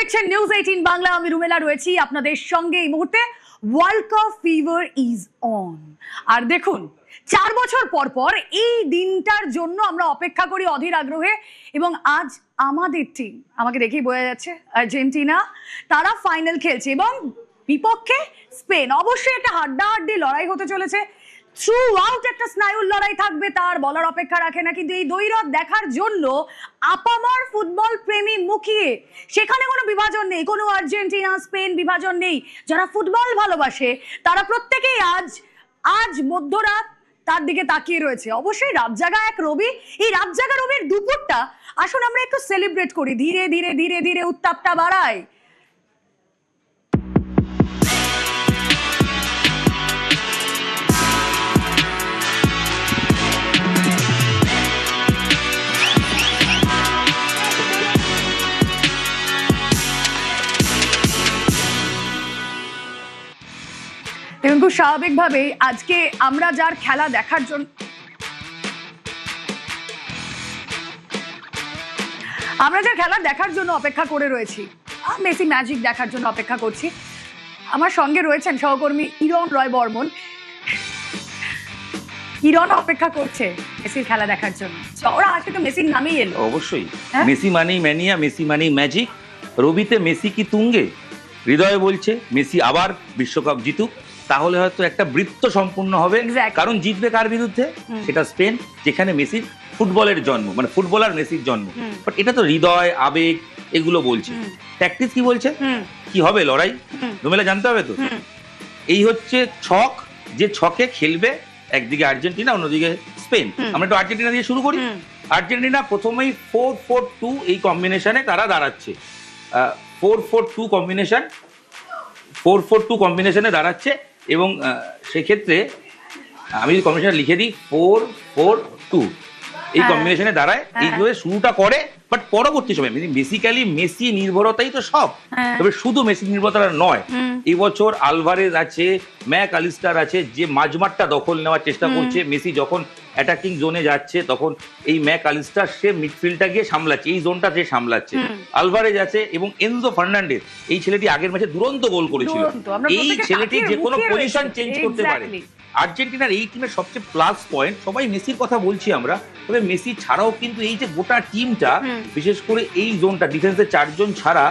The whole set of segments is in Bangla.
দেখছেন নিউজ 18 বাংলা। আমি রুমেলা রয়েছি আপনাদের সঙ্গে এই মুহূর্তে। World cup fever is on. আর দেখুন 4 বছর পর পর এই দিনটার জন্য আমরা অপেক্ষা করি অধীর আগ্রহে, এবং আজ আমাদের টিম, আমাকে দেখেই বোঝা যাচ্ছে আর্জেন্টিনা, তারা ফাইনাল খেলছে এবং বিপক্ষে স্পেন। অবশ্যই একটা হাড্ডাহাড্ডি লড়াই হতে চলেছে, থ্রু আউট একটা স্নায়ুর লড়াই থাকবে, তার বলার অপেক্ষা রাখে না। কিন্তু এই দ্বৈরথ দেখার জন্য আপামর ফুটবল প্রেমী মুখিয়ে, সেখানে কোনো বিভাজন নেই, কোনো আর্জেন্টিনা স্পেন বিভাজন নেই। যারা ফুটবল ভালোবাসে তারা প্রত্যেকেই আজ মধ্যরাত তার দিকে তাকিয়ে রয়েছে। অবশ্যই রাত জাগা এক রবি, এই রাত জাগা রবির দুপুরটা আসুন আমরা একটু সেলিব্রেট করি, ধীরে ধীরে ধীরে ধীরে উত্তাপটা বাড়াই। এবং খুব স্বাভাবিকভাবেই আজকে আমরা যার খেলা দেখার জন্য অপেক্ষা করে রয়েছি, মেসি ম্যাজিক দেখার জন্য অপেক্ষা করছি। আমার সঙ্গে রয়েছেন সহকর্মী ইরণ রয় বর্মন। ইরণ অপেক্ষা করছে মেসির খেলা দেখার জন্য। ওরা আজকে তো মেসির নামেই এলো। অবশ্যই মেসি মানেই ম্যানিয়া, মেসি মানেই ম্যাজিক। রবিতে মেসি কি তুঙ্গে, হৃদয়ে বলছে মেসি আবার বিশ্বকাপ জিতুক, তাহলে হয়তো একটা বৃত্ত সম্পূর্ণ হবে। কারণ জিতবে কার বিরুদ্ধে? সেটা স্পেন, যেখানে মেসির ফুটবলের জন্ম, মানে ফুটবলার মেসির জন্ম। বাট এটা তো হৃদয়, আবেগ এগুলো বলছে। ট্যাকটিক্স কি বলছে? কি হবে লড়াই, রুমেলা জানতে হবে তো। এই হচ্ছে ছক, যে ছকে খেলবে একদিকে আর্জেন্টিনা, অন্যদিকে স্পেন। আমরা একটু আর্জেন্টিনা দিয়ে শুরু করি। আর্জেন্টিনা প্রথমেই 4-4-2 এই কম্বিনেশনে তারা দাঁড়াচ্ছে। 4-4-2 কম্বিনেশনে দাঁড়াচ্ছে, এবং সেক্ষেত্রে আমি যদি কম্বিনেশন লিখে দিই 4-4-2 এই কম্বিনেশনে দাঁড়ায়, এইভাবে শুরুটা করে। বাট পরবর্তী সময় বেসিক্যালি মেসি নির্ভরতাই তো সব, তবে শুধু মেসি নির্ভরতা নয়। এই বছর আলভারেজ আছে, ম্যাক আলিস্টার আছে, যে মাঝমাঠটা দখল নেওয়ার চেষ্টা করছে। মেসি যখন অ্যাটাকিং জোনে যাচ্ছে তখন এই ম্যাক আলিস্টার সে মিডফিল্ডটা গিয়ে সামলাচ্ছে, এই জোনটা যে সামলাচ্ছে। আলভারেজ আছে এবং এনজো ফার্নান্ডেজ, এই ছেলেটি আগের ম্যাচে দুরন্ত গোল করেছিল। এই ছেলেটি যে কোনো পজিশন চেঞ্জ করতে পারে। আর্জেন্টিনার এই টিমের সবচেয়ে প্লাস পয়েন্ট, সবাই মেসির কথা বলছি আমরা, তবে মেসি ছাড়াও কিন্তু এই যে গোটা টিমটা, বিশেষ করে এই জোনটা, ডিফেন্সের 4 জন ছাড়া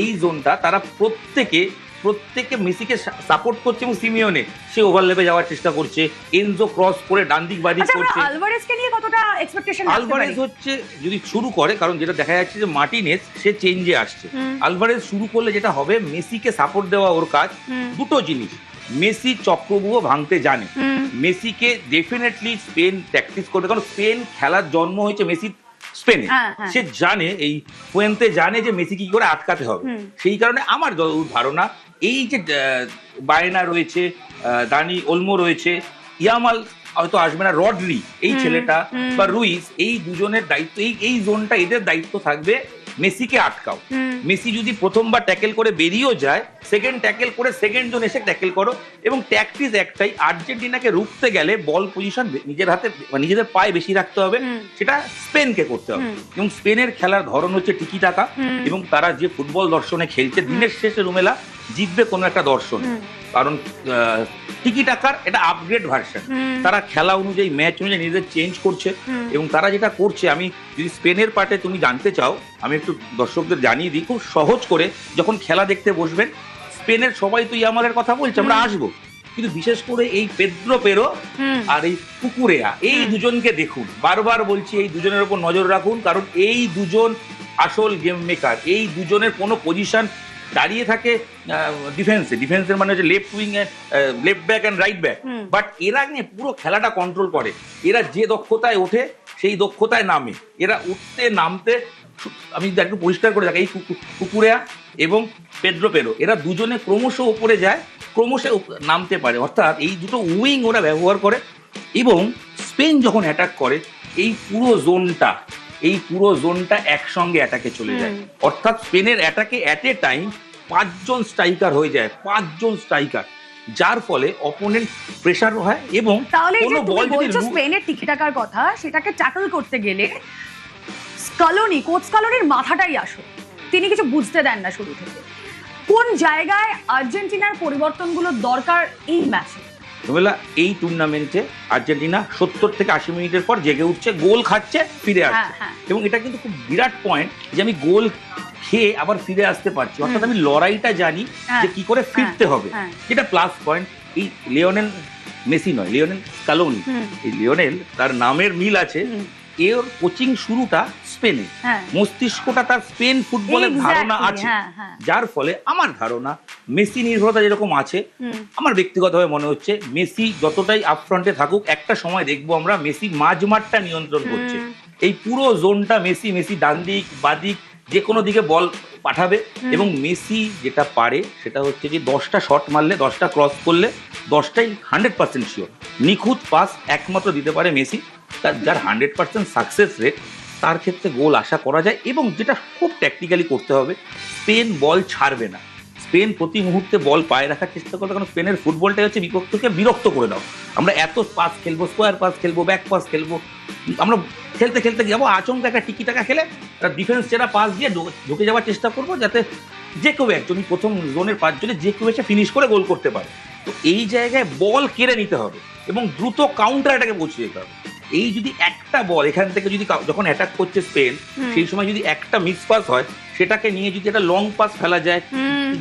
এই জোনটা, তারা প্রত্যেকে মেসিকে সাপোর্ট করছে। এবং সিমিওনে সে ওভারল্যাপে যাওয়ার চেষ্টা করছে, এনজো ক্রস করে ডান দিক বাদিক করছে। আলভারেজকে নিয়ে কতটা এক্সপেকটেশন রাখতে পারি? আলভারেজ হচ্ছে যদি শুরু করে, কারণ যেটা দেখা যাচ্ছে যে মার্টিনেজ সে চেঞ্জে আসছে। আলভারেজ শুরু করলে যেটা হবে, মেসিকে সাপোর্ট দেওয়া ওর কাজ। দুটো জিনিস, মেসি চক্রব্যূহ ভাঙতে জানে। মেসিকে ডেফিনেটলি স্পেন প্র্যাকটিস করবে, কারণ স্পেন খেলার জন্ম হয়েছে মেসি স্পেনে। সে জানে, এই ফুয়েন্তে জানে যে মেসি কি করে আটকাতে হবে। সেই কারণে আমার ধারণা, এই যে বায়না রয়েছে, দানি ওলমো রয়েছে, ইয়ামাল হয়তো আসবে না, রডরি এই ছেলেটা বা রুইস, এই দুজনের দায়িত্ব, এই জোনটা এদের দায়িত্ব থাকবে মেসিকে আটকাও। মেসি যদি প্রথমবার ট্যাকেল করে বেরিয়েও যায়, সেকেন্ড ট্যাকেল করে সেকেন্ড জন এসে ট্যাকেল করো। এবং ট্যাকটিস একটাই, আর্জেন্টিনাকে রুখতে গেলে বল পজিশন নিজের হাতে, নিজেদের পায়ে বেশি রাখতে হবে, সেটা স্পেনকে করতে হবে। এবং স্পেনের খেলার ধরন হচ্ছে টিকি টাকা, এবং তারা যে ফুটবল দর্শনে খেলছে, দিনের শেষে রুমেলা জিতবে কোনো একটা দর্শন। কারণ টিকি টাকার এটা আপগ্রেড ভার্সন, তারা খেলা অনুযায়ী, ম্যাচ অনুযায়ী নিজেদের চেঞ্জ করছে। এবং তারা যেটা করছে, আমি যদি স্পেনের পার্টে তুমি জানতে চাও, আমি একটু দর্শকদের জানিয়ে দিই খুব সহজ করে। যখন খেলা দেখতে বসবেন, স্পেনের সবাই তো ইয়ামালের কথা বলছে, আমরা আসবো, কিন্তু বিশেষ করে এই পেদ্রো পেরো আর এই কুকুরেয়া, এই দুজনকে দেখুন। বারবার বলছি, এই দুজনের উপর নজর রাখুন, কারণ এই দুজন আসল গেম মেকার। এই দুজনের কোনো পজিশন দাঁড়িয়ে থাকে ডিফেন্সের মানে হচ্ছে left wing, left back and right back, but এরা নিয়ে পুরো খেলাটা কন্ট্রোল করে। এরা যে দক্ষতায় ওঠে সেই দক্ষতায় নামে, এরা উঠতে নামতে, আমি একটু পরিষ্কার করে দেখি, এই কুকুরেয়া এবং পেদ্রো পেরো, এরা দুজনে ক্রমশ ওপরে যায়, ক্রমশ নামতে পারে। অর্থাৎ এই দুটো উইং ওরা ব্যবহার করে। এবং স্পেন যখন অ্যাটাক করে, এই পুরো জোনটা একসঙ্গে অ্যাটাকে চলে যায়। অর্থাৎ স্পেনের অ্যাটাকে অ্যাট এ টাইম 5 জন স্ট্রাইকার হয়ে যায়, 5 জন স্ট্রাইকার, যার ফলে অপোনেন্ট প্রেসার হয়। এবং কোনো বল যদি স্পেনের টিকি টাকার কথা, সেটাকে ট্যাকল করতে গেলে কোচ স্কালোনির মাথাটাই আসো। তিনি কিছু বুঝতে দেন না শুরু থেকে। কোন জায়গায় আর্জেন্টিনার পরিবর্তনগুলো দরকার এই ম্যাচে? রুমেলা, এই টুর্নামেন্টে আর্জেন্টিনা 70 থেকে 80 মিনিটের পর জেগে উঠছে, গোল খাচ্ছে, ফিরে আসছে। এবং এটা কিন্তু খুব বিরাট পয়েন্ট যে আমি গোল খেয়ে আবার ফিরে আসতে পারছি, অর্থাৎ আমি লড়াইটা জানি যে কি করে ফিরতে হবে, যেটা প্লাস পয়েন্ট। এই লিওনেল মেসি নয়, লিওনেল স্কালোনি, এই লিওনেল তার নামের মিল আছে, এর কোচিং শুরুটা স্পেনে, মস্তিষ্কটা তার স্পেন ফুটবলের ধারণা আছে, যার ফলে আমার ধারণা মেসি নির্ভরতা যেরকম আছে, আমার ব্যক্তিগতভাবে মনে হচ্ছে মেসি যতটাই আপফ্রন্টে থাকুক, একটা সময় দেখবো আমরা মেসি মাঝমাঠটা নিয়ন্ত্রণ করছে, এই পুরো জোনটা মেসি, মেসি ডান দিক বাদিক যে কোনো দিকে বল পাঠাবে। এবং মেসি যেটা পারে সেটা হচ্ছে যে 10টা শট মারলে, 10টা ক্রস করলে 10টাই 100% শিওর নিখুঁত পাস একমাত্র দিতে পারে মেসি, তার যার 100% সাকসেস রেট, তার ক্ষেত্রে গোল আশা করা যায়। এবং যেটা খুব ট্যাকটিক্যালি করতে হবে, স্পেন বল ছাড়বে না, স্পেন প্রতি মুহূর্তে বল পায়ে রাখার চেষ্টা করবে, কারণ স্পেনের ফুটবলটাই হচ্ছে বিপক্ষকে বিরক্ত করে দাও। আমরা এত পাস খেলবো, স্কোয়ার পাস খেলবো, ব্যাক পাস খেলবো, আমরা খেলতে খেলতে যাবো আচমকা একটা টিকি টাকা খেলে তার ডিফেন্স চেরা পাস দিয়ে ঢুকে যাওয়ার চেষ্টা করবো, যাতে যে কেউ একজনই প্রথম জোনের 5 জনে যে কেউ এসে ফিনিশ করে গোল করতে পারে। তো এই জায়গায় বল কেড়ে নিতে হবে এবং দ্রুত কাউন্টার অ্যাটাকে পৌঁছে যেতে হবে। এই যদি একটা বল এখান থেকে যদি যখন অ্যাটাক করছে স্পেন, সেই সময় যদি একটা মিস পাস হয়, সেটাকে নিয়ে যদি একটা লং পাস ফেলা যায়,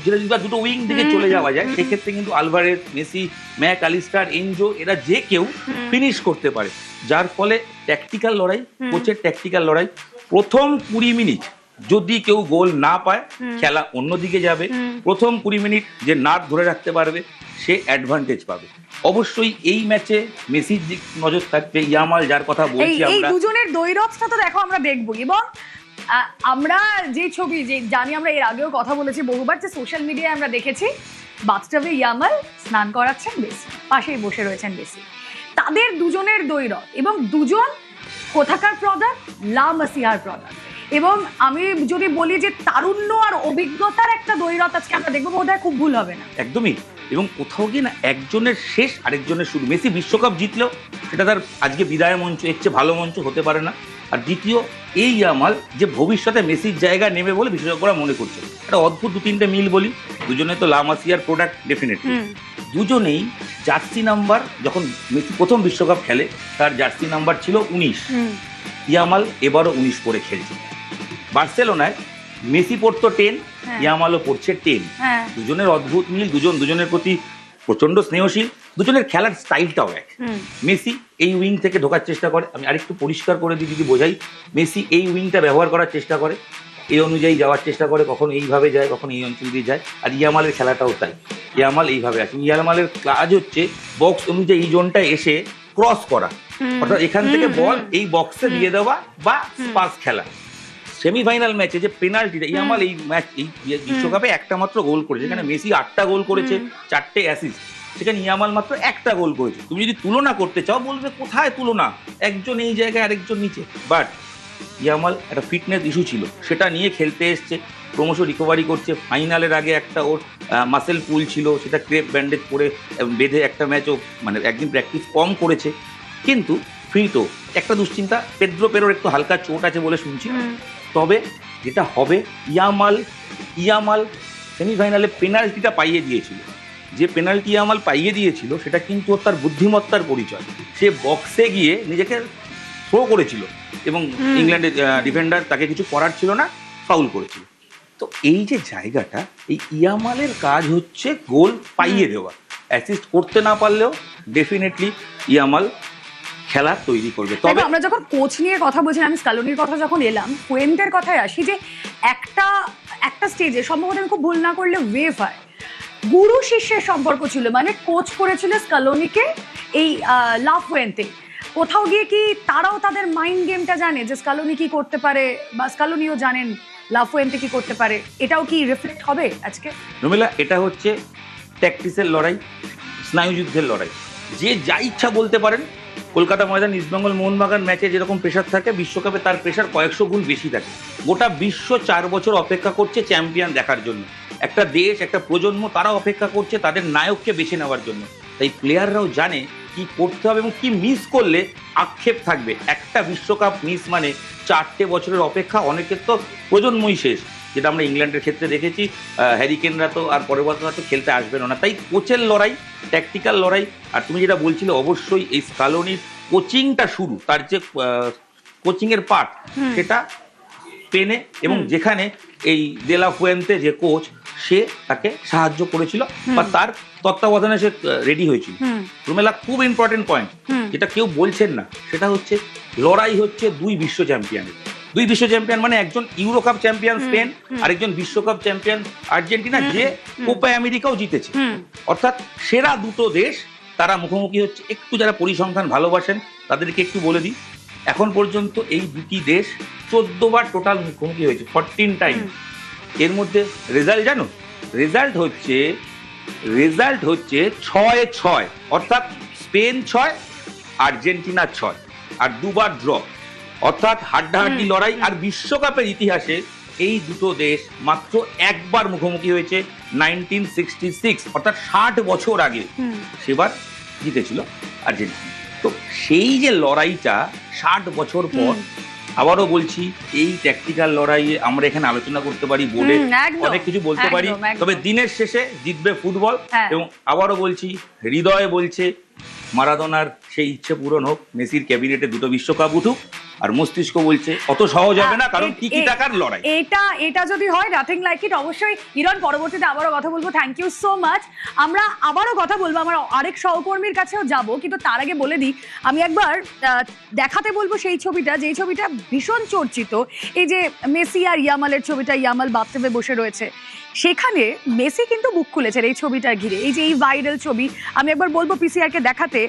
যেটা যদি দুটো উইং দিকে চলে যাওয়া যায়, সেক্ষেত্রে কিন্তু Alvarez, Messi, Mac Alistair, Enzo এরা যে কেউ ফিনিশ করতে পারে। যার ফলে ট্যাকটিক্যাল লড়াই, কোচের ট্যাকটিক্যাল লড়াই, প্রথম 20 মিনিট যদি কেউ গোল না পায়, খেলা অন্যদিকে যাবে। প্রথম 20 মিনিট যে নাট ধরে রাখতে পারবে সে অ্যাডভান্টেজ পাবে। অবশ্যই এই ম্যাচে মেসির দিক নজর থাকবে, ইয়ামাল যার কথা বলছি আমরা, এই দুজনের দ্বৈরথটা তো দেখো আমরা দেখবো। এবং আমরা যে ছবি যে জানি, আমরা এর আগেও কথা বলেছি বহুবার, যে সোশ্যাল মিডিয়ায় আমরা দেখেছি বাথটাবে ইয়ামাল স্নান করাচ্ছেন মেসি, পাশেই বসে রয়েছেন মেসি, তাদের দুজনের দ্বৈরথ। এবং দুজন কোথাকার প্রোডাক্ট? লা মাসিয়ার প্রোডাক্ট। এবং আমি যদি বলি যে তারুণ্য আর অভিজ্ঞতার একটা দ্বৈরথ আজকে আমরা দেখবো, বোধহয় খুব ভুল হবে না। একদমই। এবং কোথাও গিয়ে না একজনের শেষ আরেকজনের শুরু। মেসি বিশ্বকাপ জিতলেও সেটা তার আজকে বিদায় মঞ্চ, এর চেয়ে ভালো মঞ্চ হতে পারে না। আর দ্বিতীয়, এই ইয়ামাল যে ভবিষ্যতে মেসির জায়গা নেবে বলে বিশেষজ্ঞরা মনে করছে। একটা অদ্ভুত 2-3টে মিল বলি, দুজনে তো লা মাসিয়ার প্রোডাক্ট ডেফিনেটলি। দুজনেই জার্সি নাম্বার, যখন মেসি প্রথম বিশ্বকাপ খেলে তার জার্সি নাম্বার ছিল 19, ইয়ামাল এবারও 19 পরে খেলছে। বার্সেলোনায় মেসি পড়তো 10, ইয়ামালও পড়ছে 10। দুজনের অদ্ভুত মিল, দুজনের প্রতি প্রচন্ড স্নেহশীল, দুজনের খেলার স্টাইলটাও এক। মেসি এই উইং থেকে ঢোকার চেষ্টা করে, আমি আরেকটু পরিষ্কার করে দিই যদি বোঝাই, মেসি এই উইংটা ব্যবহার করার চেষ্টা করে, এই অনুযায়ী যাওয়ার চেষ্টা করে, কখন এইভাবে যায়, কখন এই অঞ্চল দিয়ে যায়। আর ইয়ামালের খেলাটাও তাই, ইয়ামাল এইভাবে আছে। ইয়ামালের কাজ হচ্ছে বক্স অনুযায়ী এই জোনটায় এসে ক্রস করা, অর্থাৎ এখান থেকে বল এই বক্সে দিয়ে দেওয়া বা পাস খেলা। সেমিফাইনাল ম্যাচে যে পেনাল্টিটা, ইয়ামাল এই ম্যাচ এই বিশ্বকাপে একটা মাত্র গোল করেছে, যেখানে মেসি 8টা গোল করেছে, 4টে অ্যাসিস্ট, সেখানে ইয়ামাল মাত্র একটা গোল করেছে। তুমি যদি তুলনা করতে চাও বলবে কোথায় তুলনা, একজন এই জায়গায় আরেকজন নিচে। বাট ইয়ামাল একটা ফিটনেস ইস্যু ছিল, সেটা নিয়ে খেলতে এসছে, ক্রমশ রিকভারি করছে। ফাইনালের আগে একটা ওর মাসেল পুল ছিল, সেটা ক্রেপ ব্যান্ডেজ করে বেঁধে একটা ম্যাচও মানে একদিন প্র্যাকটিস কম করেছে, কিন্তু ফিরতো। একটা দুশ্চিন্তা, পেদ্রো পেরোর একটু হালকা চোট আছে বলে শুনছি। তবে যেটা হবে, ইয়ামাল সেমিফাইনালে পেনাল্টিটা পাইয়ে দিয়েছিল, যে পেনাল্টি ইয়ামাল পাইয়ে দিয়েছিল সেটা কিন্তু তার বুদ্ধিমত্তার পরিচয়। সে বক্সে গিয়ে নিজেকে থ্রো করেছিল এবং ইংল্যান্ডের ডিফেন্ডার তাকে কিছু করার ছিল না, ফাউল করেছিল। তো এই যে জায়গাটা, এই ইয়ামালের কাজ হচ্ছে গোল পাইয়ে দেওয়া, অ্যাসিস্ট করতে না পারলেও ডেফিনেটলি ইয়ামাল খেলা তৈরি করবে। তবে আমরা যখন কোচ নিয়ে কথা বলছি, আমি স্কালোনির কথা যখন এলাম, ফুয়েন্টের কথায় আসি, যে একটা স্টেজে সম্ভবত আমি খুব ভুল না করলে ওয়েভ হয়, গুরু শিষ্যের সম্পর্ক ছিল, মানে কোচ করেছিল স্কালোনিকে এই লা ফুয়েন্তে। কোথাও গিয়ে কি তারাও তাদের মাইন্ড গেমটা জানে যে স্কালোনি কি করতে পারে, বা স্কালোনিও জানেন লা ফুয়েন্তে কি করতে পারে? এটাও কি রিফ্লেক্ট হবে আজকে? রুমেলা, এটা হচ্ছে ট্যাকটিক্সের লড়াই, স্নায়ুযুদ্ধের লড়াই। যে যা ইচ্ছা বলতে পারেন। কলকাতা ময়দান ইস্টবেঙ্গল মোহনবাগান ম্যাচে যেরকম প্রেশার থাকে, বিশ্বকাপে তার প্রেশার কয়েকশো গুণ বেশি থাকে। গোটা বিশ্ব 4 বছর অপেক্ষা করছে চ্যাম্পিয়ন দেখার জন্য। একটা দেশ, একটা প্রজন্ম, তারা অপেক্ষা করছে তাদের নায়ককে বেছে নেওয়ার জন্য। তাই প্লেয়াররাও জানে কি করতে হবে এবং কি মিস করলে আক্ষেপ থাকবে। একটা বিশ্বকাপ মিস মানে 4টে বছরের অপেক্ষা, অনেকের তো প্রজন্মই শেষ। যেটা আমরা ইংল্যান্ডের ক্ষেত্রে দেখেছি। হ্যারিকেনরা তো আর পরবর্তীতে তো খেলতে আসবেন না, তাই কোচের লড়াই, ট্যাকটিক্যাল লড়াই। আর তুমি যেটা বলছিলে, অবশ্যই এই স্কালোনির কোচিংটা শুরু, তার যে কোচিংয়ের পার্ট সেটা স্পেনে, এবং যেখানে এই দেলা ফুয়েন্তে যে কোচ, সে তাকে সাহায্য করেছিল বা তার তত্ত্বাবধানে সে রেডি হয়েছিল। রুমেলা, খুব ইম্পর্টেন্ট পয়েন্ট যেটা কেউ বলছেন না, সেটা হচ্ছে লড়াই হচ্ছে দুই বিশ্ব চ্যাম্পিয়নের। দুই বিশ্ব চ্যাম্পিয়ন মানে একজন ইউরো কাপ চ্যাম্পিয়ন স্পেন, আরেকজন বিশ্বকাপ চ্যাম্পিয়ন আর্জেন্টিনা, যে কোপা আমেরিকাও জিতেছে। অর্থাৎ সেরা দুটো দেশ তারা মুখোমুখি হচ্ছে। একটু যারা পরিসংখ্যান ভালোবাসেন তাদেরকে একটু বলে দিই, এখন পর্যন্ত এই দুটি দেশ 14 বার টোটাল মুখোমুখি হয়েছে, 14 টাইম। এর মধ্যে রেজাল্ট জানো? রেজাল্ট হচ্ছে 6-6, অর্থাৎ স্পেন 6, আর্জেন্টিনা 6, আর দুবার ড্র, অর্থাৎ হাড্ডাহাড্ডি লড়াই। আর বিশ্বকাপের ইতিহাসে এই দুটো দেশ মাত্র একবার মুখোমুখি হয়েছে, 1966, অর্থাৎ 60 বছর আগে। সেবার জিতেছিল আর্জেন্টিনা। তো সেই যে লড়াইটা 60 বছর পর, আবারও বলছি, এই ট্যাকটিক্যাল লড়াইয়ে আমরা এখানে আলোচনা করতে পারি, বলে অনেক কিছু বলতে পারি, তবে দিনের শেষে জিতবে ফুটবল। এবং আবারও বলছি, হৃদয়ে বলছে মারাদোনার সেই ইচ্ছে পূরণ হোক, মেসির ক্যাবিনেটে দুটো বিশ্বকাপ উঠুক, আর মস্তিষ্ক বলছে অত সহজ হবে না, কারণ টিকি টাকার লড়াই। এটা যদি হয়, নাথিং লাইক ইট। অবশ্যই হিরণ, পরবর্তীতে আবারও কথা বলবো। Thank you so much. আমরা আবারও কথা বলবো, আমার আরেক সহকর্মীর কাছেও যাব, কিন্তু তার আগে বলে দিই, আমি একবার দেখাতে বলবো সেই ছবিটা, যেই ছবিটা ভীষণ চর্চিত, এই যে মেসি আর ইয়ামালের ছবিটা, ইয়ামাল বাথটবে বসে রয়েছে, সেখানে মেসি কিন্তু মুখ খুলেছেন এই ছবিটার ঘিরে। এই যে এই ভাইরাল ছবি, আমি একবার বলবো পিসিআরকে দেখাতে,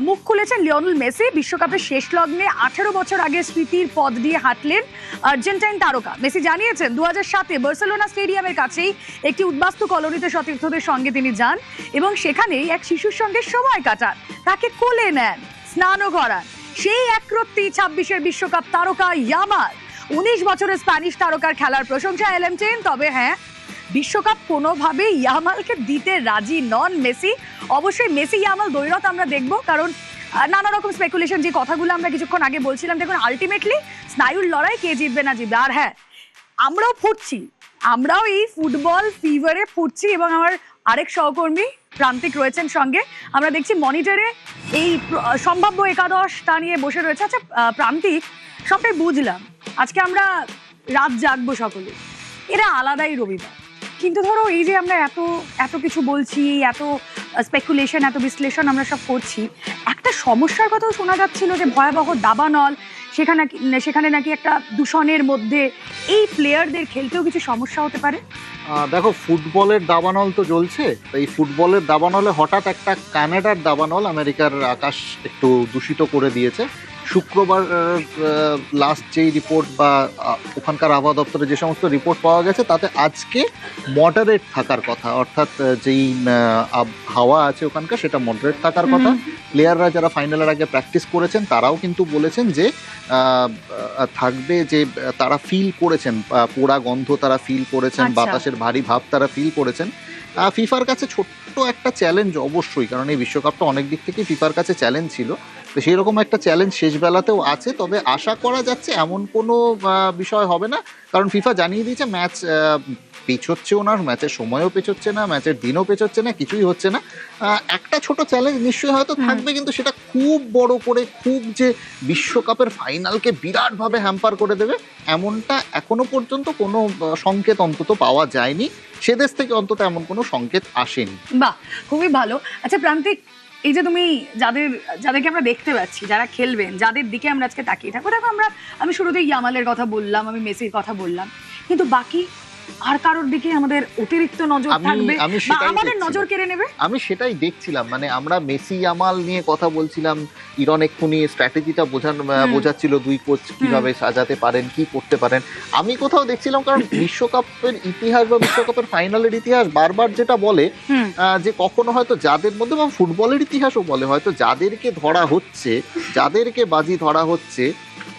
মুখ খুলেছেন লিওনেল মেসি। বিশ্বকাপের শেষ লগ্নে 18 বছর আগে স্মৃতির পথ দিয়ে হাঁটলেন আর্জেন্টাইন তারকা। মেসি জানিয়েছেন 2007-এ বার্সেলোনা স্টেডিয়ামের কাছেই একটি উদ্বাস্তু কলোনিতে সতীর্থদের সঙ্গে তিনি যান এবং সেখানেই এক শিশুর সঙ্গে সময় কাটান, তাকে কোলে নেন, স্নানও করান। সেই একরত্তি 26-এর বিশ্বকাপ তারকা ইয়ামাল। 19 বছরের স্প্যানিশ তারকার খেলার প্রশংসা এলেন। তবে হ্যাঁ, বিশ্বকাপ কোনোভাবেই ইয়ামালকে দিতে রাজি নন মেসি। অবশ্যই মেসি ইয়ামাল দ্বৈরথ আমরা দেখব, কারণ নানা রকম স্পেকুলেশন, যে কথাগুলো আমরা কিছুক্ষণ আগে বলছিলাম। দেখুন, আলটিমেটলি স্নায়ুর লড়াই, কে জিতবে না জিতবে। আর হ্যাঁ, আমরাও ফুটছি, আমরাও এই ফুটবল ফিভারে ফুটছি, এবং আমার আরেক সহকর্মী প্রান্তিক রয়েছেন সঙ্গে। আমরা দেখছি মনিটরে এই সম্ভাব্য একাদশটা নিয়ে বসে রয়েছে। আচ্ছা প্রান্তিক, সবটাই বুঝলাম, আজকে আমরা রাত জাগবো সকলে, এরা আলাদাই রবিবার, কিন্তু ধরো এই যে আমরা এত কিছু বলছি, এত স্পেকুলেশন, এত বিশ্লেষণ আমরা সব করছি, একটা সমস্যার কথাও শোনা যাচ্ছিল যে ভয়াবহ দাবানল, সেখানে নাকি একটা দূষণের মধ্যে এই প্লেয়ারদের খেলতেও কিছু সমস্যা হতে পারে। দেখো, ফুটবলের দাবানল তো জ্বলছে, এই ফুটবলের দাবানলে হঠাৎ একটা কানাডার দাবানল আমেরিকার আকাশ একটু দূষিত করে দিয়েছে। শুক্রবার লাস্ট যেই রিপোর্ট বা ওখানকার আবহাওয়া দপ্তরে যে সমস্ত রিপোর্ট পাওয়া গেছে, তাতে আজকে মডারেট থাকার কথা, অর্থাৎ যেই হাওয়া আছে ওখানকার, সেটা মডারেট থাকার কথা। প্লেয়াররা যারা ফাইনালের আগে প্র্যাকটিস করেছেন তারাও কিন্তু বলেছেন যে থাকবে, যে তারা ফিল করেছেন পোড়া গন্ধ, তারা ফিল করেছেন, বাতাসের ভারী ভাব তারা ফিল করেছেন। ফিফার কাছে ছোট্ট একটা চ্যালেঞ্জ অবশ্যই, কারণ এই বিশ্বকাপটা অনেক দিক থেকে ফিফার কাছে চ্যালেঞ্জ ছিল, তো সেই রকম একটা চ্যালেঞ্জ শেষ বেলাতেও আছে। তবে আশা করা যাচ্ছে এমন কোনো বিষয় হবে না, কারণ ফিফা জানিয়ে দিয়েছে ম্যাচ পেছোচ্ছেও না, ম্যাচের সময়ও পেছোচ্ছে না, ম্যাচের দিনও পেছোচ্ছে না, কিছুই হচ্ছে না। একটা ছোট চ্যালেঞ্জ নিশ্চয়ই হয়তো থাকবে, কিন্তু সেটা খুব বড় করে, খুব যে বিশ্বকাপের ফাইনালকে বিরাটভাবে হ্যাম্পার করে দেবে এমনটা এখনো পর্যন্ত কোনো সংকেত অন্তত পাওয়া যায়নি, সে দেশ থেকে অন্তত এমন কোনো সংকেত আসেনি। বাহ, খুবই ভালো। আচ্ছা প্রান্তিক, এই যে তুমি যাদেরকে আমরা দেখতে পাচ্ছি, যারা খেলবেন, যাদের দিকে আমরা আজকে তাকিয়ে থাকবো, দেখো আমি শুরুতেই ইয়ামালের কথা বললাম, আমি মেসির কথা বললাম, কিন্তু বাকি আর কারোর দিকে আমাদের অতিরিক্ত নজর থাকবে বা আমাদের নজর কেড়ে নেবে? আমি সেটাই দেখছিলাম, মানে আমরা মেসি ইয়ামাল নিয়ে কথা বলছিলাম, ইরন এক্ষুনি স্ট্র্যাটেজিটা বোঝাচ্ছিল দুই কোচ কিভাবে সাজাতে পারেন, কি করতে পারেন। আমি কোথাও দেখছিলাম, কারণ বিশ্বকাপের ইতিহাস বা বিশ্বকাপের ফাইনালের ইতিহাস বারবার যেটা বলে যে কখনো হয়তো যাদের মধ্যে, বা ফুটবলের ইতিহাসও বলে, হয়তো যাদেরকে ধরা হচ্ছে, যাদেরকে বাজি ধরা হচ্ছে,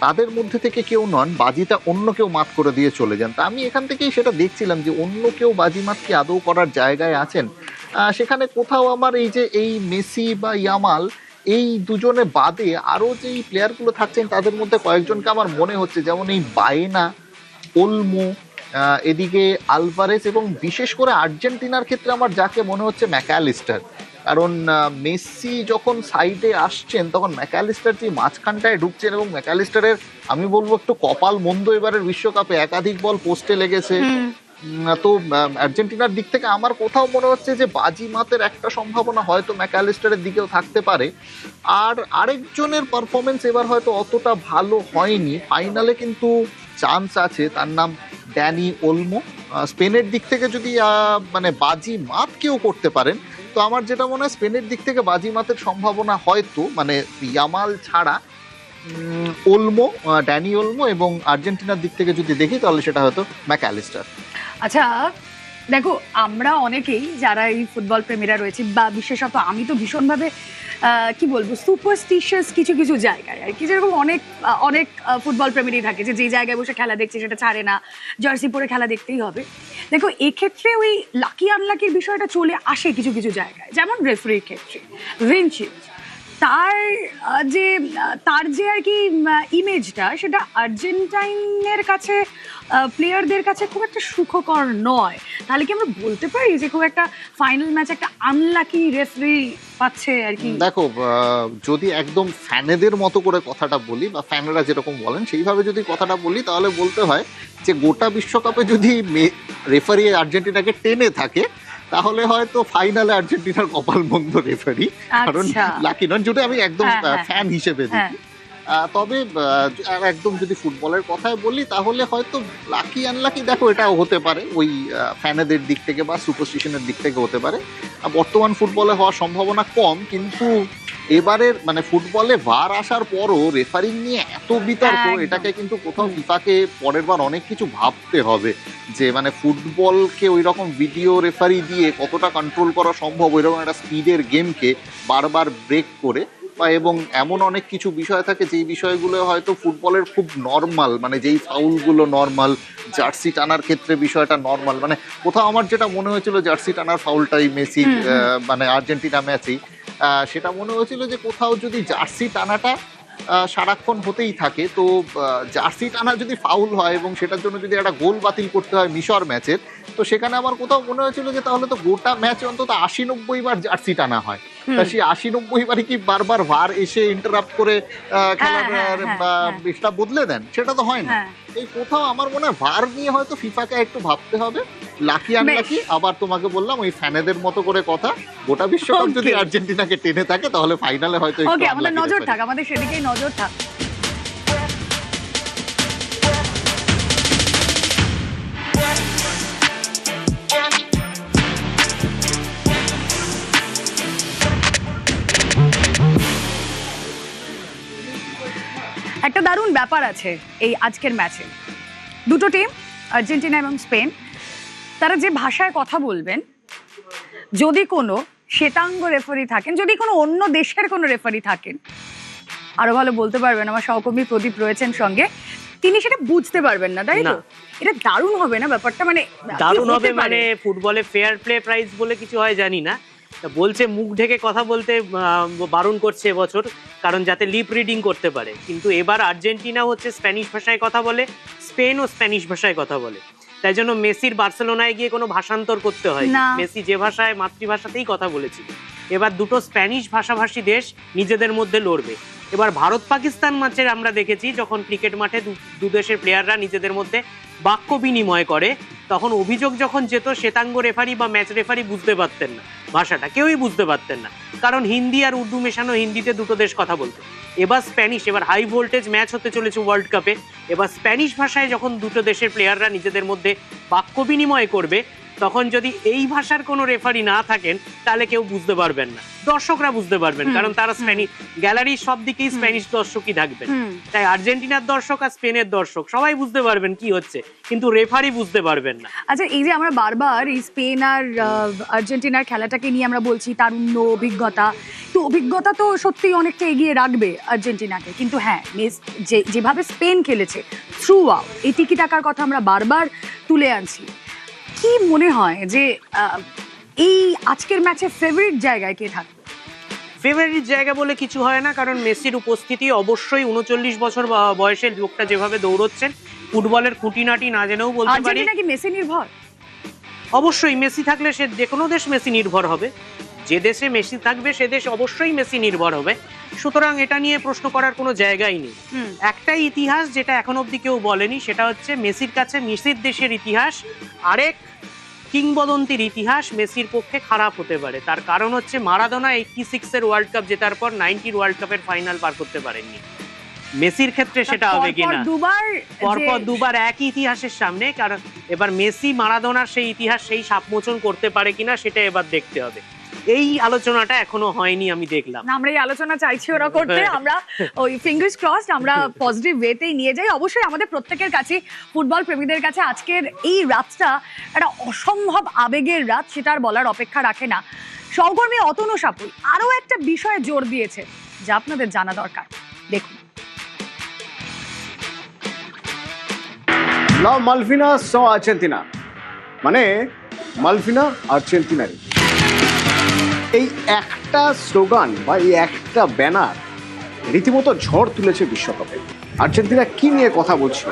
তাদের মধ্যে থেকে কেউ নন, বাজিটা অন্য কেউ মাত করে দিয়ে চলে যান। তা আমি এখান থেকেই সেটা দেখছিলাম যে অন্য কেউ বাজিমাত কি আদৌ করার জায়গায় আছেন। সেখানে কোথাও আমার এই মেসি বা ইয়ামাল, এই দুজনে বাদে আরও যেই প্লেয়ারগুলো থাকছেন তাদের মধ্যে কয়েকজনকে আমার মনে হচ্ছে, যেমন এই বায়েনা, ওলমো, এদিকে আলভারেজ এবং বিশেষ করে আর্জেন্টিনার ক্ষেত্রে আমার যাকে মনে হচ্ছে ম্যাকঅ্যালিস্টার, কারণ মেসি যখন সাইডে আসছেন তখন ম্যাকঅ্যালিস্টার যে মাঝখানটায় ঢুকছেন এবং ম্যাকঅ্যালিস্টারের আমি বলবো একটু কপাল মন্দ এবারের বিশ্বকাপে, একাধিক বল পোস্টে লেগেছে। তো আর্জেন্টিনার দিক থেকে আমার কোথাও মনে হচ্ছে যে বাজি মাতের একটা সম্ভাবনা হয়তো ম্যাকঅ্যালিস্টারের দিকেও থাকতে পারে। আর আরেকজনের পারফরমেন্স এবার হয়তো অতটা ভালো হয়নি, ফাইনালে কিন্তু চান্স আছে, তার নাম ড্যানি ওলমো। স্পেনের দিক থেকে যদি মানে বাজি মাত কেউ করতে পারেন, তো আমার যেটা মনে হয় স্পেনের দিক থেকে বাজি মাতের সম্ভাবনা হয়তো মানে ইয়ামাল ছাড়া ওলমো, ড্যানি ওলমো, এবং আর্জেন্টিনার দিক থেকে যদি দেখি তাহলে সেটা হয়তো ম্যাকঅ্যালিস্টার। আচ্ছা দেখো, আমরা অনেকেই যারা এই ফুটবল প্রেমীরা রয়েছে, বা বিশেষত আমি তো ভীষণভাবে কি বলবো সুপারস্টিশিয়াস কিছু কিছু জায়গায় আর কি, যেরকম অনেক অনেক ফুটবল প্রেমীরই থাকে যে যে জায়গায় বসে খেলা দেখছে সেটা ছাড়ে না, জার্সি পরে খেলা দেখতেই হবে। দেখো এক্ষেত্রে ওই লাকি আনলাকির বিষয়টা চলে আসে কিছু কিছু জায়গায়, যেমন রেফারির ক্ষেত্রে ভিনচিচ তার যে আর কি ইমেজটা, সেটা আর্জেন্টাইনের কাছে প্লেয়ারদের কাছে খুব একটা সুখকর নয়। তাহলে কি আমরা বলতে পারি যে খুব একটা ফাইনাল ম্যাচ একটা আনলাকি রেফারি পাচ্ছে আর কি? দেখো, যদি একদম ফ্যানেদের মতো করে কথাটা বলি, বা ফ্যানেরা যেরকম বলেন সেইভাবে যদি কথাটা বলি, তাহলে বলতে হয় যে গোটা বিশ্বকাপে যদি রেফারি আর্জেন্টিনাকে টেনে থাকে তাহলে হয়তো ফাইনালে আর্জেন্টিনার কপাল মন্দ রেফারি, কারণ লাকি নন, যদি আমি একদম ফ্যান হিসেবে দেখি। তবে একদম যদি ফুটবলের কথায় বলি তাহলে হয়তো লাকি আনলাকি, দেখো এটাও হতে পারে ওই ফ্যানেদের দিক থেকে বা সুপারস্টিশনের দিক থেকে হতে পারে। বর্তমান ফুটবলে হওয়ার সম্ভাবনা কম, কিন্তু এবারের মানে ফুটবলে ভার আসার পরও রেফারিং নিয়ে এত বিতর্ক, এটাকে কিন্তু কোথাও ফিফাকে পরের বার অনেক কিছু ভাবতে হবে যে মানে ফুটবলকে ওই রকম ভিডিও রেফারি দিয়ে কতটা কন্ট্রোল করা সম্ভব, ওই রকম একটা স্পিডের গেমকে বারবার ব্রেক করে, বা এবং এমন অনেক কিছু বিষয় থাকে যেই বিষয়গুলো হয়তো ফুটবলের খুব নর্মাল, মানে যেই ফাউলগুলো নর্মাল, জার্সি টানার ক্ষেত্রে বিষয়টা নর্মাল, মানে কোথাও আমার যেটা মনে হয়েছিল জার্সি টানার ফাউলটাই মেসি মানে আর্জেন্টিনা ম্যাচেই সেটা মনে হয়েছিল যে কোথাও যদি জার্সি টানাটা সারাক্ষণ হতেই থাকে, তো জার্সি টানা যদি ফাউল হয় এবং সেটার জন্য যদি একটা গোল বাতিল করতে হয় মিশর ম্যাচের, তো সেখানে আমার কোথাও মনে হয়েছিল যে তাহলে তো গোটা ম্যাচে অন্তত ৮০-৯০ বার জার্সি টানা হয়। তা সেই ৮০-৯০ বারই কি বারবার ভার এসে ইন্টারাপ্ট করে খেলার এটা বদলে দেন? সেটা তো হয় না। এই কোথাও আমার মনে হয় ভার নিয়ে হয়তো ফিফাকে একটু ভাবতে হবে। লাকি আনলাকি, আবার তোমাকে বললাম ওই ফ্যানেদের মতো করে কথা, গোটা বিশ্বকাপ যদি আর্জেন্টিনাকে টেনে থাকে তাহলে ফাইনালে হয়তো ওকে, আমাদের নজর থাক, আমাদের সেদিকেই নজর থাক। একটা দারুণ ব্যাপার আছে এই আজকের ম্যাচে, দুটো টিম আর্জেন্টিনা এবং স্পেন, তারা যে ভাষায় কথা বলবেন, যদি কোনো শ্বেতাঙ্গ রেফারি থাকেন, যদি কোনো অন্য দেশের কোনো রেফারি থাকেন, আরো ভালো বলতে পারবেন, আমার সহকর্মী প্রদীপ রয়েছেন সঙ্গে, তিনি সেটা বুঝতে পারবেন না, তাই তো? এটা দারুণ হবে না ব্যাপারটা? মানে দারুণ হবে, মানে ফুটবলে ফেয়ার প্লে প্রাইজ বলে কিছু হয় জানি না, বলছে মুখ ঢেকে কথা বলতে বারণ করছে এবছর, কারণ যাতে লিপ রিডিং করতে পারে। কিন্তু এবার আর্জেন্টিনা হচ্ছে স্প্যানিশ ভাষায় কথা বলে, স্পেনও স্প্যানিশ ভাষায় কথা বলে, তাই জন্য মেসির বার্সেলোনায় গিয়ে কোনো ভাষান্তর করতে হয় না। মেসি যে ভাষায় মাতৃভাষাতেই কথা বলেছিল। এবার দুটো স্প্যানিশ ভাষাভাষী দেশ নিজেদের মধ্যে লড়বে। এবার ভারত পাকিস্তান ম্যাচের আমরা দেখেছি যখন ক্রিকেট মাঠে দু দেশের প্লেয়াররা নিজেদের মধ্যে বাক্য বিনিময় করে, তখন অভিযোগ যখন যেত শ্বেতাঙ্গ রেফারি বা ম্যাচ রেফারি বুঝতে পারতেন না ভাষাটা, কেউই বুঝতে পারতেন না, কারণ হিন্দি আর উর্দু মেশানো হিন্দিতে দুটো দেশ কথা বলতো। এবার স্প্যানিশ, এবার হাই ভোল্টেজ ম্যাচ হতে চলেছে ওয়ার্ল্ড কাপে, এবার স্প্যানিশ ভাষায় যখন দুটো দেশের প্লেয়াররা নিজেদের মধ্যে বাক্য বিনিময় করবে, তখন যদি এই ভাষার কোনো রেফারি না থাকেন তাহলে কেউ বুঝতে পারবেন না, দর্শকরা বুঝতে পারবেন, কারণ তারা স্প্যানিশ গ্যালারির সব দিকেই স্প্যানিশ দর্শকই থাকবেন। তাই আর্জেন্টিনার দর্শক আর স্পেনের দর্শক সবাই বুঝতে পারবেন কি হচ্ছে, কিন্তু রেফারি বুঝতে পারবেন না। আচ্ছা, এই যে আমরা বারবার এই স্পেন আর আর্জেন্টিনার খেলাটাকে নিয়ে আমরা বলছি তারুণ্য, অভিজ্ঞতা, তো অভিজ্ঞতা তো সত্যি অনেকটা এগিয়ে রাখবে আর্জেন্টিনাকে, কিন্তু হ্যাঁ যেভাবে স্পেন খেলেছে থ্রু আউট, এই টিকি টাকার কথা আমরা বারবার তুলে আনছি, কি মনে হয় যে এই আজকের ম্যাচে ফেভারিট জায়গায় কে থাকবে? ফেভারিট জায়গা বলে কিছু হয় না, কারণ মেসির উপস্থিতি অবশ্যই ৩৯ বছর বয়সের লোকটা যেভাবে দৌড়চ্ছেন ফুটবলের খুঁটিনাটি না জেনেও বলতে পারি আর্জেন্টিনা কি মেসি নির্ভর? অবশ্যই মেসি থাকলে সে যে কোনো দেশ মেসি নির্ভর হবে, যে দেশে মেসি থাকবে সে দেশ অবশ্যই মেসি নির্ভর হবে। সুতরাং এটা নিয়ে প্রশ্ন করার কোনো জায়গাই নেই। একটাই ইতিহাস যেটা এখন অবধি কেউ বলেনি, সেটা হচ্ছে মেসির কাছে মেসির দেশের ইতিহাস আরেক কিংবদন্তির ইতিহাস মেসির পক্ষে খারাপ হতে পারে। তার কারণ হচ্ছে মারাদোনা 86-এর ওয়ার্ল্ড কাপ জেতার পর 90-র ওয়ার্ল্ড কাপের ফাইনাল পার করতে পারেননি। মেসির ক্ষেত্রে সেটা হবে কিনা, পরপর দুবার একই ইতিহাসের সামনে, কারণ এবার মেসি মারাদোনার সেই ইতিহাস সেই সাপমোচন করতে পারে কিনা সেটা এবার দেখতে হবে। এই আলোচনাটা এখনো হয়নি, আমি দেখলাম। আমরা এই আলোচনা চাইছি ওরা করতে, আমরা ওই ফিঙ্গার্স ক্রসড আমরা পজিটিভ ওয়েতেই নিয়ে যাই। অবশ্যই আমাদের প্রত্যেকের কাছে, ফুটবল প্রেমীদের কাছে আজকের এই রাতটা একটা অসম্ভব আবেগের রাত, সেটা আর বলার অপেক্ষা রাখে না। সহকর্মী অতনু সাপুই আরো একটা বিষয়ে জোর দিয়েছে যা আপনাদের জানা দরকার, দেখুন। La Malvina so Argentina, মানে মালভিনা আর্জেন্টিনারি। এই একটা স্লোগান বা এই একটা ব্যানার রীতিমতো ঝড় তুলেছে বিশ্বকাপে। আর্জেন্টিনা কি নিয়ে কথা বলছিল?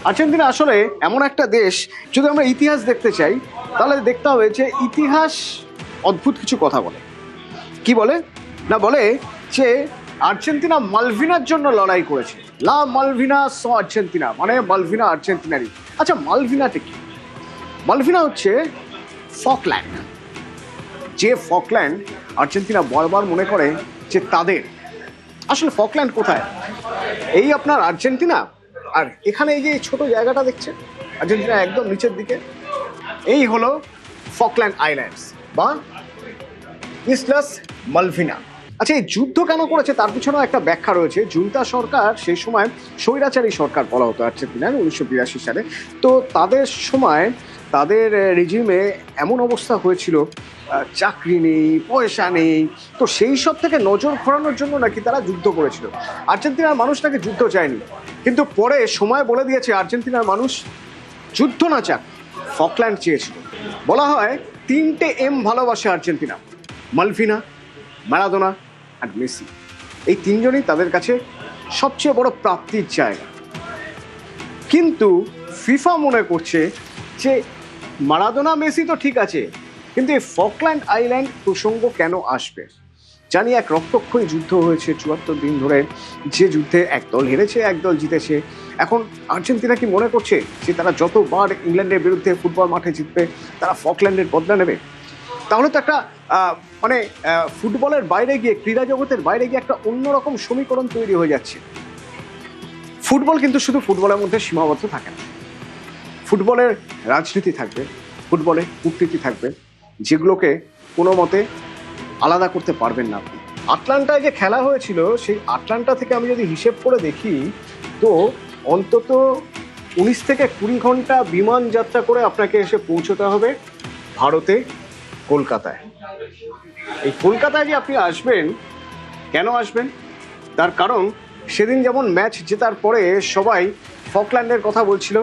আর্জেন্টিনা আসলে এমন একটা দেশ, যদি আমরা ইতিহাস দেখতে চাই তাহলে দেখতে হবে যে ইতিহাস অদ্ভুত কিছু কথা বলে। কি বলে না, বলে যে আর্জেন্টিনা মালভিনার জন্য লড়াই করেছে। লা মালভিনা সো আর্জেন্টিনা, মানে মালভিনা আর্জেন্টিনারি। আচ্ছা, মালভিনাটা কি? মালভিনা হচ্ছে ফকল্যান্ড। যে ফকল্যান্ড আর্জেন্টিনা বারবার মনে করে যে তাদের। আসলে ফকল্যান্ড কোথায়? এই আপনার আর্জেন্টিনা, আর এখানে এই যে ছোট জায়গাটা দেখছেন আর্জেন্টিনা একদম নিচের দিকে, এই হলো ফকল্যান্ড আইল্যান্ডস বা ইসলাস মালভিনা। আচ্ছা, এই যুদ্ধ কেন করেছে তার পিছনেও একটা ব্যাখ্যা রয়েছে। জুন্তা সরকার সেই সময় স্বৈরাচারী সরকার বলা হতো আর্জেন্টিনার 1982 সালে। তো তাদের সময় তাদের রেজিমে এমন অবস্থা হয়েছিল, চাকরি নেই, পয়সা নেই। তো সেই সব থেকে নজর ঘোরানোর জন্য নাকি তারা যুদ্ধ করেছিল। আর্জেন্টিনার মানুষ নাকি যুদ্ধ চায়নি, কিন্তু পরে সময় বলে দিয়েছে আর্জেন্টিনার মানুষ যুদ্ধ না চাক, ফকল্যান্ড চেয়েছিল। বলা হয় 3টে এম ভালোবাসে আর্জেন্টিনা: মালভিনা, ম্যারাডোনা আর মেসি। এই তিনজনই তাদের কাছে সবচেয়ে বড় প্রাপ্তির জায়গা। কিন্তু ফিফা মনে করছে যে ম্যারাডোনা, মেসি তো ঠিক আছে, কিন্তু এই ফকল্যান্ড আইল্যান্ড প্রসঙ্গ কেন আসবে? জানি এক রক্তক্ষয়ী যুদ্ধ হয়েছে 74 দিন ধরে, যে যুদ্ধে একদল হেরেছে একদল জিতেছে। এখন আর্জেন্টিনা কি মনে করছে যে তারা যতবার ইংল্যান্ডের বিরুদ্ধে ফুটবল মাঠে জিতবে তারা ফকল্যান্ডের বদলা নেবে? তাহলে তো একটা মানে ফুটবলের বাইরে গিয়ে, ক্রীড়া জগতের বাইরে গিয়ে একটা অন্যরকম সমীকরণ তৈরি হয়ে যাচ্ছে। ফুটবল কিন্তু শুধু ফুটবলের মধ্যে সীমাবদ্ধ থাকে না। ফুটবলের রাজনীতি থাকবে, ফুটবলে কূটনীতি থাকবে, যেগুলোকে কোনো মতে আলাদা করতে পারবেন না আপনি। আটলান্টায় যে খেলা হয়েছিল, সেই আটলান্টা থেকে আমি যদি হিসেব করে দেখি তো অন্তত 19 থেকে 20 ঘন্টা বিমান যাত্রা করে আপনাকে এসে পৌঁছতে হবে ভারতে, কলকাতায়। এই কলকাতায় যে আপনি আসবেন, কেন আসবেন? তার কারণ সেদিন যেমন ম্যাচ জেতার পরে সবাই ফকল্যান্ডের কথা বলছিল,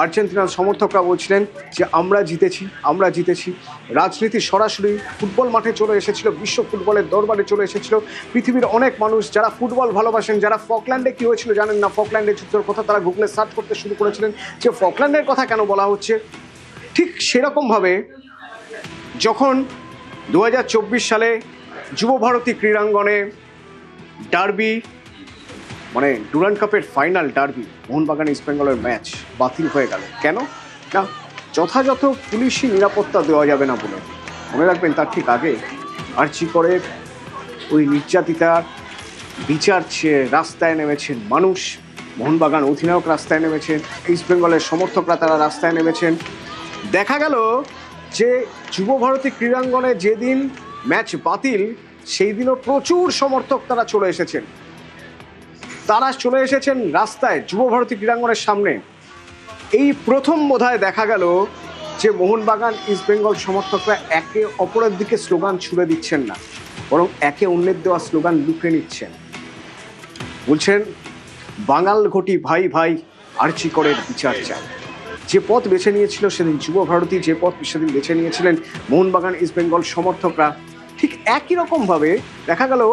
আর্জেন্টিনার সমর্থকরা বলছিলেন যে আমরা জিতেছি, আমরা জিতেছি। রাজনীতি সরাসরি ফুটবল মাঠে চলে এসেছিল, বিশ্ব ফুটবলের দরবারে চলে এসেছিল। পৃথিবীর অনেক মানুষ যারা ফুটবল ভালোবাসেন, যারা ফকল্যান্ডে কি হয়েছিল জানেন না, ফকল্যান্ডের যুদ্ধের কথা তারা গুগলে সার্চ করতে শুরু করেছিলেন যে ফকল্যান্ডের কথা কেন বলা হচ্ছে। ঠিক সেরকমভাবে যখন 2024 সালে যুবভারতী ক্রীড়াঙ্গনে ডার্বি, মানে ডুরান্ড কাপের ফাইনাল ডার্বি, মোহনবাগান ইস্ট বেঙ্গলের ম্যাচ বাতিল হয়ে গেল। কেন না? যথাযথ পুলিশি নিরাপত্তা দেওয়া যাবে না বলে। মনে রাখবেন, তার ঠিক আগে আর্জি করে ওই নির্যাতিতার বিচার চেয়ে রাস্তায় নেমেছেন মানুষ। মোহনবাগান অধিনায়ক রাস্তায় নেমেছেন, ইস্ট বেঙ্গলের সমর্থকরা তারা রাস্তায় নেমেছেন। দেখা গেল যে যুবভারতী ক্রীড়াঙ্গনে যেদিন ম্যাচ বাতিল, সেই দিনও প্রচুর সমর্থক তারা চলে এসেছেন। তারা চলে এসেছেন রাস্তায় যুবভারতী ক্রীড়াঙ্গনের সামনে। এই প্রথম বোধহয় দেখা গেল যে মোহনবাগান ইস্ট বেঙ্গল সমর্থকরা একে অপরের দিকে স্লোগান ছুড়ে দিচ্ছেন না, বরং একে অন্যের দেওয়া স্লোগান লুকে নিচ্ছেন। বলছেন বাঙাল ঘটি ভাই ভাই, আর্জি করের বিচার চাই। যে পথ বেছে নিয়েছিল সেদিন যুবভারতী, যে পথ সেদিন বেছে নিয়েছিলেন মোহনবাগান ইস্ট বেঙ্গল সমর্থকরা, ঠিক একই রকমভাবে দেখা গেল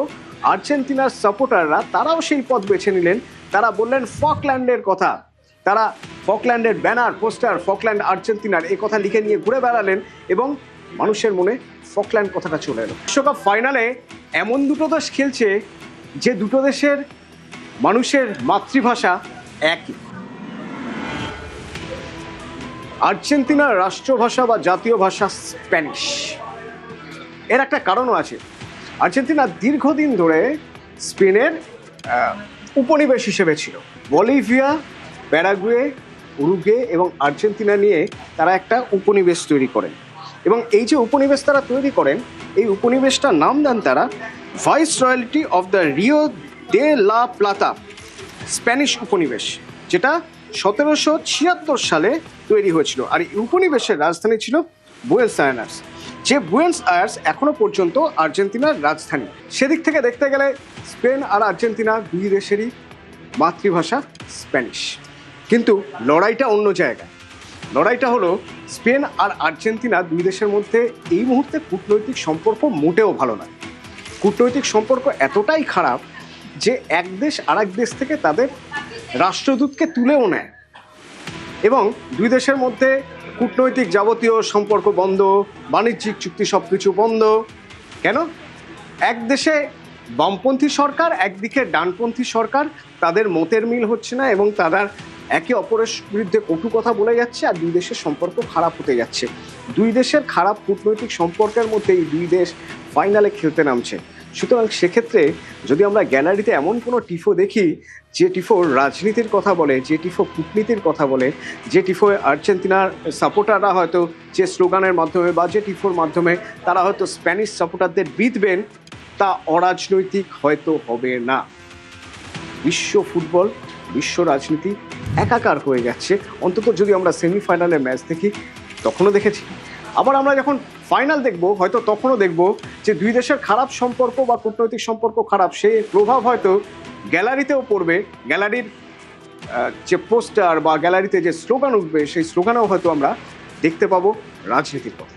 আর্জেন্টিনার সাপোর্টাররা তারাও সেই পথ বেছে নিলেন। তারা বললেন ফকল্যান্ডের কথা, তারা ফকল্যান্ডের ব্যানার পোস্টার ফকল্যান্ড আর্জেন্টিনার এই কথা লিখে নিয়ে ঘুরে বেড়ালেন এবং মানুষের মনে ফকল্যান্ড কথাটা চলে এলো। বিশ্বকাপ ফাইনালে এমন দুটো দেশ খেলছে যে দুটো দেশের মানুষের মাতৃভাষা একই। আর্জেন্টিনার রাষ্ট্রভাষা বা জাতীয় ভাষা স্প্যানিশ। এর একটা কারণও আছে। আর্জেন্টিনা দীর্ঘদিন ধরে স্পেনের উপনিবেশ হিসেবে ছিল। বলিভিয়া, প্যারাগুয়ে, উরুগুয়ে এবং আর্জেন্টিনা নিয়ে তারা একটা উপনিবেশ তৈরি করেন এবং এই যে উপনিবেশ তারা তৈরি করেন এই উপনিবেশটার নাম দেন তারা vice royalty of the Rio day লা প্লাতা স্প্যানিশ উপনিবেশ, যেটা 1776 সালে তৈরি হয়েছিল। আর এই উপনিবেশের রাজধানী ছিল বুয়েন্স আয়ার্স, যে বুয়েন্স আয়ার্স এখনো পর্যন্ত আর্জেন্টিনার রাজধানী। সেদিক থেকে দেখতে গেলে স্পেন আর আর্জেন্টিনা দুই দেশেরই মাতৃভাষা স্প্যানিশ, কিন্তু লড়াইটা অন্য জায়গায়। লড়াইটা হলো স্পেন আর আর্জেন্টিনা দুই দেশের মধ্যে এই মুহূর্তে কূটনৈতিক সম্পর্ক মোটেও ভালো নয়। কূটনৈতিক সম্পর্ক এতটাই খারাপ যে এক দেশ আরেক দেশ থেকে তাদের রাষ্ট্রদূতকে তুলেও নেয় এবং দুই দেশের মধ্যে কূটনৈতিক যাবতীয় সম্পর্ক বন্ধ, বাণিজ্যিক চুক্তি সব কিছু বন্ধ। কেন? এক দেশে বামপন্থী সরকার, একদিকে ডানপন্থী সরকার, তাদের মতের মিল হচ্ছে না এবং তারা একে অপরের বিরুদ্ধে কটু কথা বলে যাচ্ছে আর দুই দেশের সম্পর্ক খারাপ হতে যাচ্ছে। দুই দেশের খারাপ কূটনৈতিক সম্পর্কের মধ্যে এই দুই দেশ ফাইনালে খেলতে নামছে। সুতরাং সেক্ষেত্রে যদি আমরা গ্যালারিতে এমন কোনো টিফো দেখি যে টিফো রাজনীতির কথা বলে, যে টিফো কূটনীতির কথা বলে, যে টিফো আর্জেন্টিনার সাপোর্টাররা হয়তো যে স্লোগানের মাধ্যমে বা যে টিফোর মাধ্যমে তারা হয়তো স্প্যানিশ সাপোর্টারদের বিঁধবেন, তা অরাজনৈতিক হয়তো হবে না। বিশ্ব ফুটবল, বিশ্ব রাজনীতি একাকার হয়ে যাচ্ছে। অন্তত যদি আমরা সেমিফাইনালের ম্যাচ দেখি তখনও দেখেছি, আবার আমরা যখন ফাইনাল দেখব হয়তো তখনও দেখব যে দুই দেশের খারাপ সম্পর্ক বা কূটনৈতিক সম্পর্ক খারাপ, সেই প্রভাব হয়তো গ্যালারিতেও পড়বে। গ্যালারির যে পোস্টার বা গ্যালারিতে যে স্লোগান উঠবে সেই স্লোগানেও হয়তো আমরা দেখতে পাবো রাজনীতির কথা।